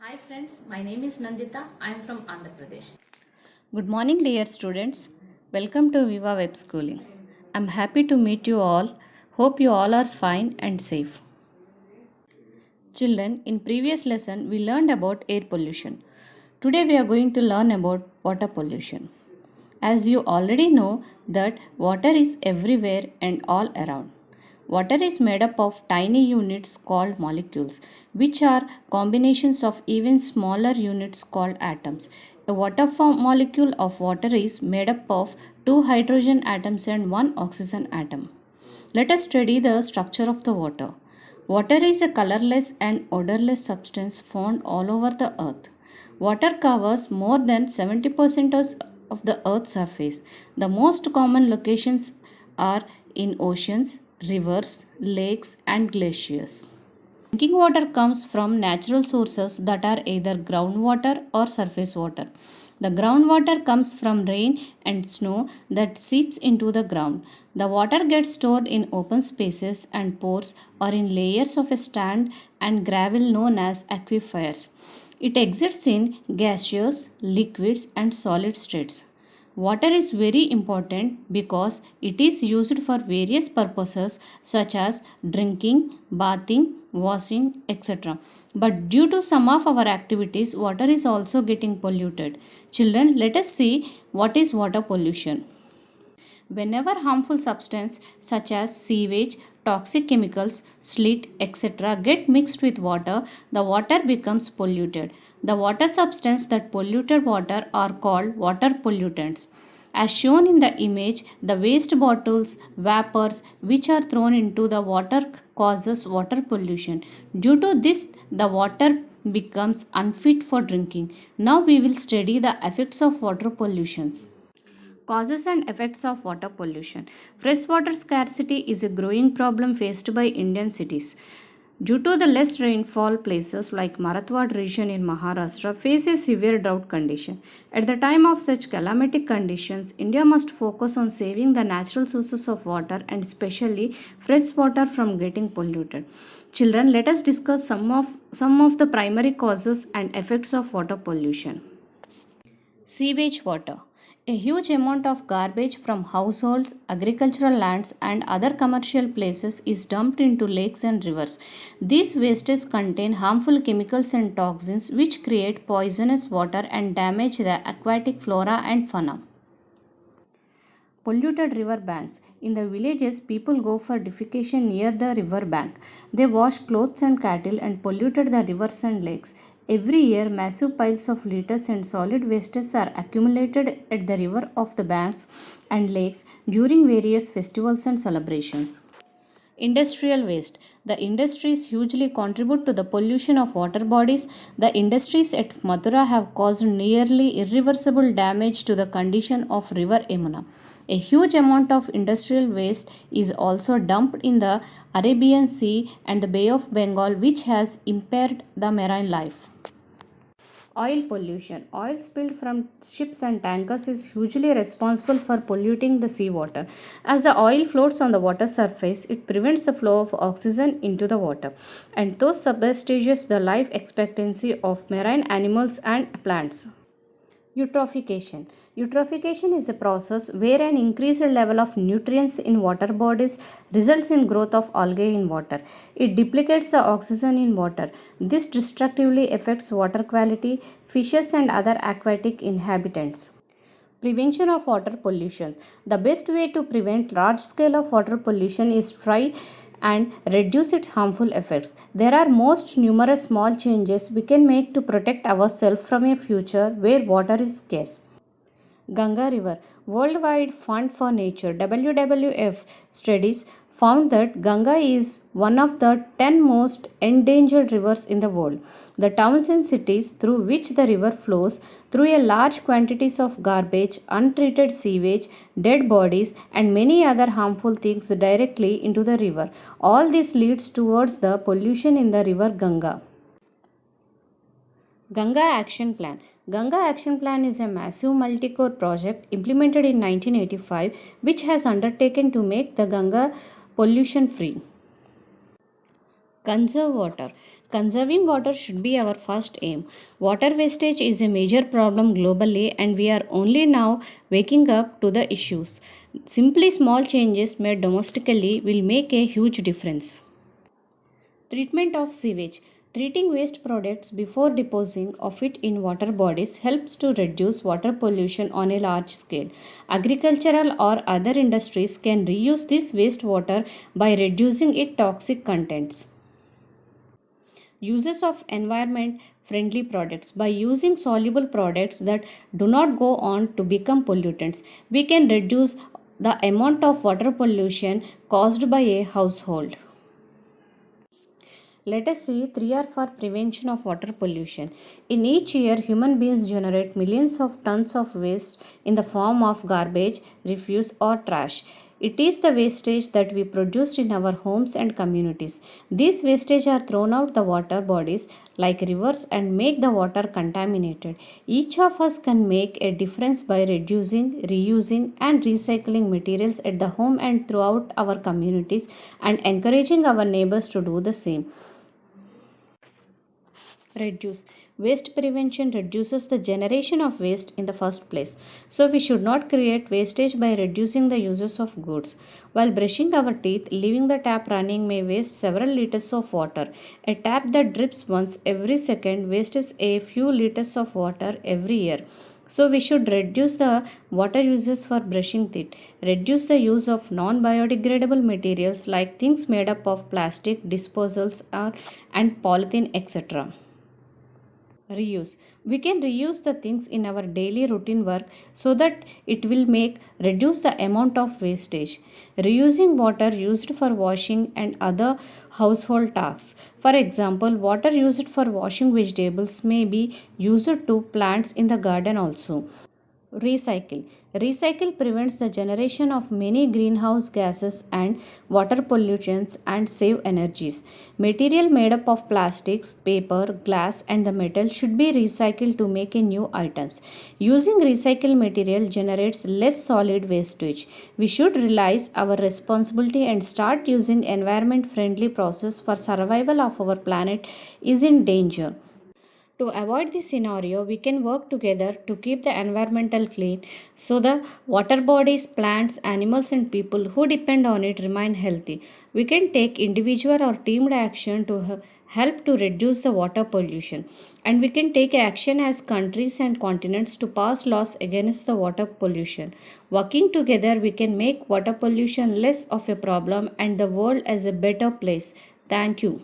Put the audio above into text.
Hi friends, my name is Nandita. I am from Andhra Pradesh. Good morning, dear students. Welcome to Viva Web Schooling. I'm happy to meet you all. Hope you all are fine and safe. Children, in previous lesson we learned about air pollution. Today we are going to learn about water pollution. As you already know that water is everywhere and all around. Water is made up of tiny units called molecules, which are combinations of even smaller units called atoms. A molecule of water is made up of two hydrogen atoms and one oxygen atom. Let us study the structure of the water. Water is a colorless and odorless substance found all over the earth. Water covers more than 70% of the earth's surface. The most common locations are in oceans, rivers, lakes, and glaciers. Drinking water comes from natural sources that are either groundwater or surface water. The groundwater comes from rain and snow that seeps into the ground. The water gets stored in open spaces and pores or in layers of sand and gravel known as aquifers. It exists in gaseous, liquids, and solid states. Water is very important because it is used for various purposes such as drinking, bathing, washing, etc. But due to some of our activities, water is also getting polluted. Children, let us see what is water pollution. Whenever harmful substances such as sewage, toxic chemicals, sleet, etc. get mixed with water, the water becomes polluted. The water substances that polluted water are called water pollutants. As shown in the image, the waste bottles, vapors which are thrown into the water causes water pollution. Due to this, the water becomes unfit for drinking. Now we will study the effects of water pollutions. Causes and effects of water pollution. Freshwater scarcity is a growing problem faced by Indian cities. Due to the less rainfall, places like Marathwad region in Maharashtra face a severe drought condition. At the time of such climatic conditions, India must focus on saving the natural sources of water and especially fresh water from getting polluted. Children, let us discuss some of the primary causes and effects of water pollution. Sewage water. A huge amount of garbage from households, agricultural lands, and other commercial places is dumped into lakes and rivers. These wastes contain harmful chemicals and toxins which create poisonous water and damage the aquatic flora and fauna. Polluted river banks. In the villages, people go for defecation near the river bank. They wash clothes and cattle and polluted the rivers and lakes. Every year, massive piles of litters and solid wastes are accumulated at the river of the banks and lakes during various festivals and celebrations. Industrial waste. The industries hugely contribute to the pollution of water bodies. The industries at Mathura have caused nearly irreversible damage to the condition of river Yamuna. A huge amount of industrial waste is also dumped in the Arabian Sea and the Bay of Bengal, which has impaired the marine life. Oil pollution. Oil spilled from ships and tankers is hugely responsible for polluting the seawater. As the oil floats on the water surface, it prevents the flow of oxygen into the water and thus substages the life expectancy of marine animals and plants. Eutrophication. Eutrophication is a process where an increased level of nutrients in water bodies results in growth of algae in water. It duplicates the oxygen in water. This destructively affects water quality, fishes and other aquatic inhabitants. Prevention of water pollution. The best way to prevent large scale of water pollution is try and reduce its harmful effects. There are most numerous small changes we can make to protect ourselves from a future where water is scarce. Ganga River. Worldwide Fund for Nature WWF studies found that Ganga is one of the 10 most endangered rivers in the world. The towns and cities through which the river flows through a large quantities of garbage, untreated sewage, dead bodies and many other harmful things directly into the river. All this leads towards the pollution in the river Ganga. Ganga Action Plan. Ganga Action Plan is a massive multi-core project implemented in 1985 which has undertaken to make the Ganga pollution free. Conserve water. Conserving water should be our first aim. Water wastage is a major problem globally, and we are only now waking up to the issues. Simply small changes made domestically will make a huge difference. Treatment of sewage. Treating waste products before disposing of it in water bodies helps to reduce water pollution on a large scale. Agricultural or other industries can reuse this wastewater by reducing its toxic contents. Uses of environment friendly products. By using soluble products that do not go on to become pollutants, we can reduce the amount of water pollution caused by a household. Let us see 3R for prevention of water pollution. In each year, human beings generate millions of tons of waste in the form of garbage, refuse, or trash. It is the wastage that we produce in our homes and communities. These wastage are thrown out the water bodies like rivers and make the water contaminated. Each of us can make a difference by reducing, reusing, and recycling materials at the home and throughout our communities and encouraging our neighbors to do the same. Reduce. Waste prevention reduces the generation of waste in the first place. So we should not create wastage by reducing the uses of goods. While brushing our teeth, leaving the tap running may waste several liters of water. A tap that drips once every second wastes a few liters of water every year. So we should reduce the water uses for brushing teeth. Reduce the use of non-biodegradable materials like things made up of plastic, disposals, and polythene, etc. Reuse. We can reuse the things in our daily routine work so that it will make reduce the amount of wastage. Reusing water used for washing and other household tasks. For example, water used for washing vegetables may be used to plants in the garden also. Recycle. Recycle prevents the generation of many greenhouse gases and water pollutants and save energies. Material made up of plastics, paper, glass and the metal should be recycled to make a new items. Using recycled material generates less solid wastage. We should realize our responsibility and start using environment friendly process for survival of our planet is in danger. To avoid this scenario, we can work together to keep the environmental clean so the water bodies, plants, animals and people who depend on it remain healthy. We can take individual or teamed action to help to reduce the water pollution, and we can take action as countries and continents to pass laws against the water pollution. Working together, we can make water pollution less of a problem and the world as a better place. Thank you.